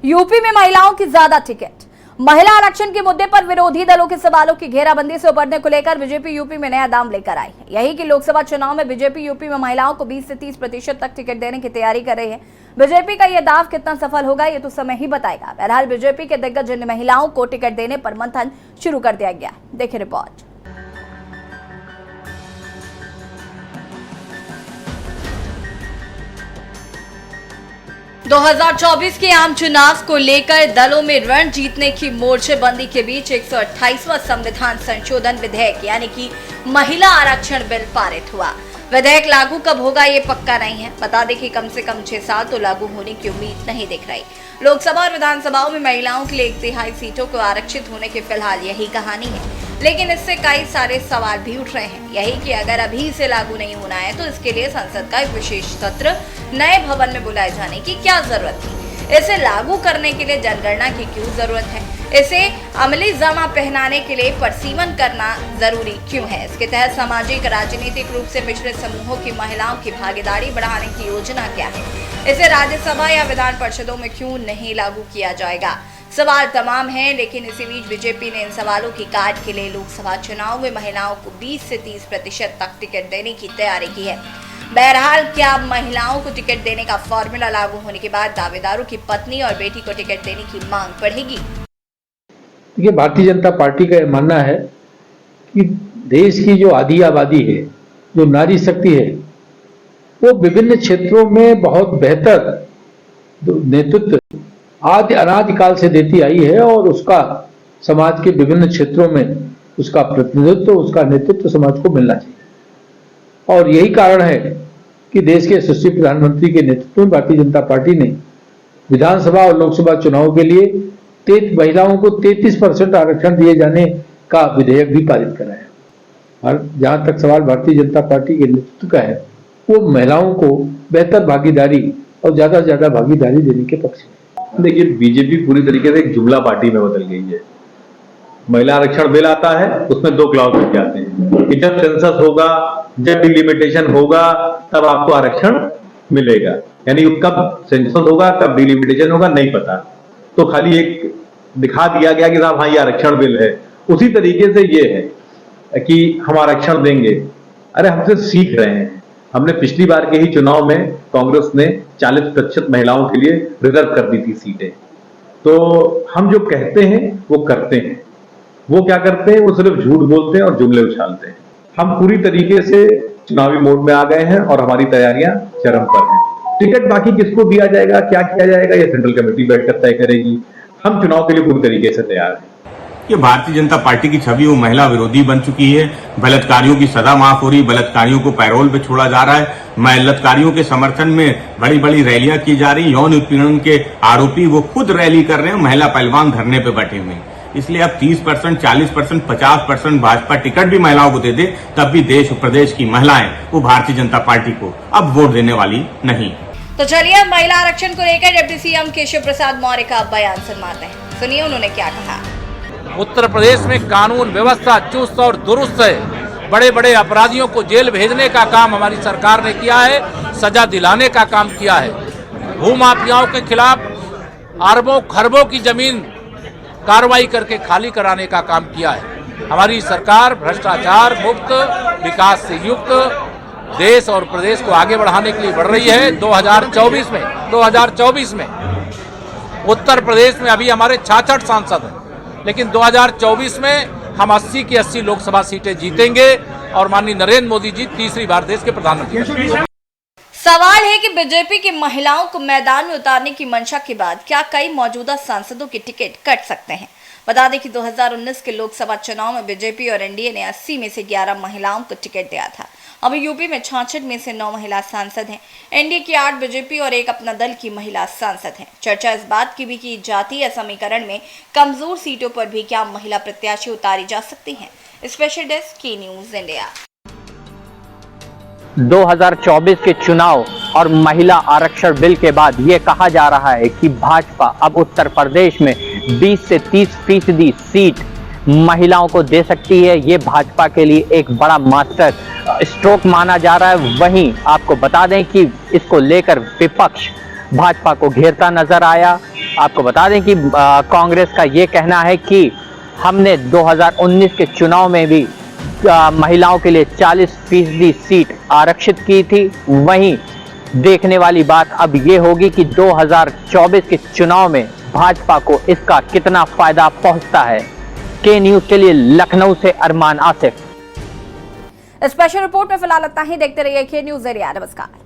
UP में महिलाओं की ज्यादा टिकट। महिला आरक्षण के मुद्दे पर विरोधी दलों के सवालों की घेराबंदी से उबरने को लेकर बीजेपी यूपी में नया दांव लेकर आई है। यही कि लोकसभा चुनाव में बीजेपी यूपी में महिलाओं को 20 से 30% तक टिकट देने की तैयारी कर रही है। बीजेपी का यह दाव कितना सफल होगा ये तो समय ही बताएगा। बहरहाल बीजेपी के दिग्गज जिन महिलाओं को टिकट देने पर मंथन शुरू कर दिया गया। देखिए रिपोर्ट। 2024 के आम चुनाव को लेकर दलों में रण जीतने की मोर्चेबंदी के बीच 128वां संविधान संशोधन विधेयक यानी कि महिला आरक्षण बिल पारित हुआ। विधेयक लागू कब होगा ये पक्का नहीं है। बता दें कि कम से कम 6 साल तो लागू होने की उम्मीद नहीं दिख रही। लोकसभा और विधानसभाओं में महिलाओं के लिए 1/3 सीटों को आरक्षित होने की फिलहाल यही कहानी है, लेकिन इससे कई सारे सवाल भी उठ रहे हैं। यही कि अगर अभी इसे लागू नहीं होना है तो इसके लिए संसद का एक विशेष सत्र नए भवन में बुलाए जाने की क्या जरूरत थी। इसे लागू करने के लिए जनगणना की क्यों जरूरत है। इसे अमली जमा पहनाने के लिए परसीमन करना जरूरी क्यों है। इसके तहत सामाजिक राजनीतिक रूप से पिछड़े समूहों की महिलाओं की भागीदारी बढ़ाने की योजना क्या है। इसे राज्यसभा या विधान परिषदों में क्यों नहीं लागू किया जाएगा। सवाल तमाम हैं, लेकिन इसी बीच बीजेपी ने इन सवालों की काट के लिए लोकसभा चुनाव में महिलाओं को 20 से 30% तक टिकट देने की तैयारी की है। बहरहाल क्या महिलाओं को टिकट देने का फॉर्मूला लागू होने के बाद दावेदारों की पत्नी और बेटी को टिकट देने की मांग बढ़ेगी। देखिए, भारतीय जनता पार्टी का मानना है कि देश की जो आधी आबादी है, जो नारी शक्ति है, वो विभिन्न क्षेत्रों में बहुत बेहतर नेतृत्व आदि अनादिकाल से देती आई है और उसका समाज के विभिन्न क्षेत्रों में उसका प्रतिनिधित्व, उसका नेतृत्व समाज को मिलना चाहिए। और यही कारण है कि देश के यशस्वी प्रधानमंत्री के नेतृत्व में भारतीय जनता पार्टी ने विधानसभा और लोकसभा चुनाव के लिए महिलाओं को 33% आरक्षण दिए जाने का विधेयक भी पारित कराया। और जहां तक सवाल भारतीय जनता पार्टी के नेतृत्व का है, वो महिलाओं को बेहतर भागीदारी और ज्यादा से ज्यादा भागीदारी देने के पक्ष में। देखिए, बीजेपी पूरी तरीके से एक जुमला पार्टी में बदल गई है। महिला आरक्षण बिल आता है, उसमें 2 क्लॉज लग जाते हैं कि जब सेंसस होगा, जब डिलिमिटेशन होगा, तब आपको आरक्षण मिलेगा। यानी कब सेंसस होगा, कब डिलिमिटेशन होगा, नहीं पता। तो खाली एक दिखा दिया गया कि साहब हाँ ये आरक्षण बिल है। उसी तरीके से ये है कि हम आरक्षण देंगे। अरे हमसे सीख रहे हैं। हमने पिछली बार के ही चुनाव में कांग्रेस ने 40% महिलाओं के लिए रिजर्व कर दी थी सीटें। तो हम जो कहते हैं वो करते हैं। वो क्या करते हैं, वो सिर्फ झूठ बोलते हैं और जुमले उछालते हैं। हम पूरी तरीके से चुनावी मोड में आ गए हैं और हमारी तैयारियां चरम पर हैं। टिकट बाकी किसको दिया जाएगा, क्या किया जाएगा, ये सेंट्रल कमेटी बैठकर तय करेगी। हम चुनाव के लिए पूरी तरीके से तैयार हैं। ये भारतीय जनता पार्टी की छवि वो महिला विरोधी बन चुकी है। बलात्कारियों की सजा माफ हो रही, बलात्कारियों को पैरोल पे छोड़ा जा रहा है। बलात्कारियों के समर्थन में बड़ी बड़ी रैलियां की जा रही। यौन उत्पीड़न के आरोपी वो खुद रैली कर रहे हैं, महिला पहलवान धरने पे बैठे हुए हैं। इसलिए अब 30%, 40%, 50% भाजपा टिकट भी महिलाओं को दे दे, तब भी देश और प्रदेश की महिलाएं वो भारतीय जनता पार्टी को अब वोट देने वाली नहीं। तो चलिए महिला आरक्षण को लेकर डिप्टी सीएम केशव प्रसाद मौर्य का बयान सुनवाते हैं। सुनिए उन्होंने क्या कहा। उत्तर प्रदेश में कानून व्यवस्था चुस्त और दुरुस्त है। बड़े बड़े अपराधियों को जेल भेजने का काम हमारी सरकार ने किया है, सजा दिलाने का काम किया है। भूमाफियाओं के खिलाफ अरबों खरबों की जमीन कार्रवाई करके खाली कराने का काम किया है। हमारी सरकार भ्रष्टाचार मुक्त, विकास से युक्त देश और प्रदेश को आगे बढ़ाने के लिए बढ़ रही है। 2024 में उत्तर प्रदेश में अभी हमारे 66 सांसद हैं, लेकिन 2024 में हम 80 की 80 लोकसभा सीटें जीतेंगे और माननीय नरेंद्र मोदी जी तीसरी बार देश के प्रधानमंत्री। सवाल है कि बीजेपी की महिलाओं को मैदान में उतारने की मंशा के बाद क्या कई मौजूदा सांसदों के टिकट कट सकते हैं। बता दें कि 2019 के लोकसभा चुनाव में बीजेपी और एनडीए ने 80 में से 11 महिलाओं को टिकट दिया था। अभी यूपी में 66 में से 9 महिला सांसद हैं। एनडीए की 8 बीजेपी और 1 अपना दल की महिला सांसद हैं। चर्चा इस बात की भी की जाती है समीकरण में कमजोर सीटों पर भी क्या महिला प्रत्याशी उतारी जा सकती हैं। स्पेशल डेस्क की न्यूज इंडिया। 2024 के चुनाव और महिला आरक्षण बिल के बाद ये कहा जा रहा है कि भाजपा अब उत्तर प्रदेश में 20 से 30% सीट महिलाओं को दे सकती है। ये भाजपा के लिए एक बड़ा मास्टर स्ट्रोक माना जा रहा है। वहीं आपको बता दें कि इसको लेकर विपक्ष भाजपा को घेरता नजर आया। आपको बता दें कि कांग्रेस का ये कहना है कि हमने 2019 के चुनाव में भी महिलाओं के लिए 40% सीट आरक्षित की थी। वहीं देखने वाली बात अब ये होगी कि 2024 के चुनाव में भाजपा को इसका कितना फायदा पहुंचता है। के न्यूज के लिए लखनऊ से अरमान आसिफ। स्पेशल रिपोर्ट में फिलहाल इतना ही। देखते रहिए के न्यूज एरिया। नमस्कार।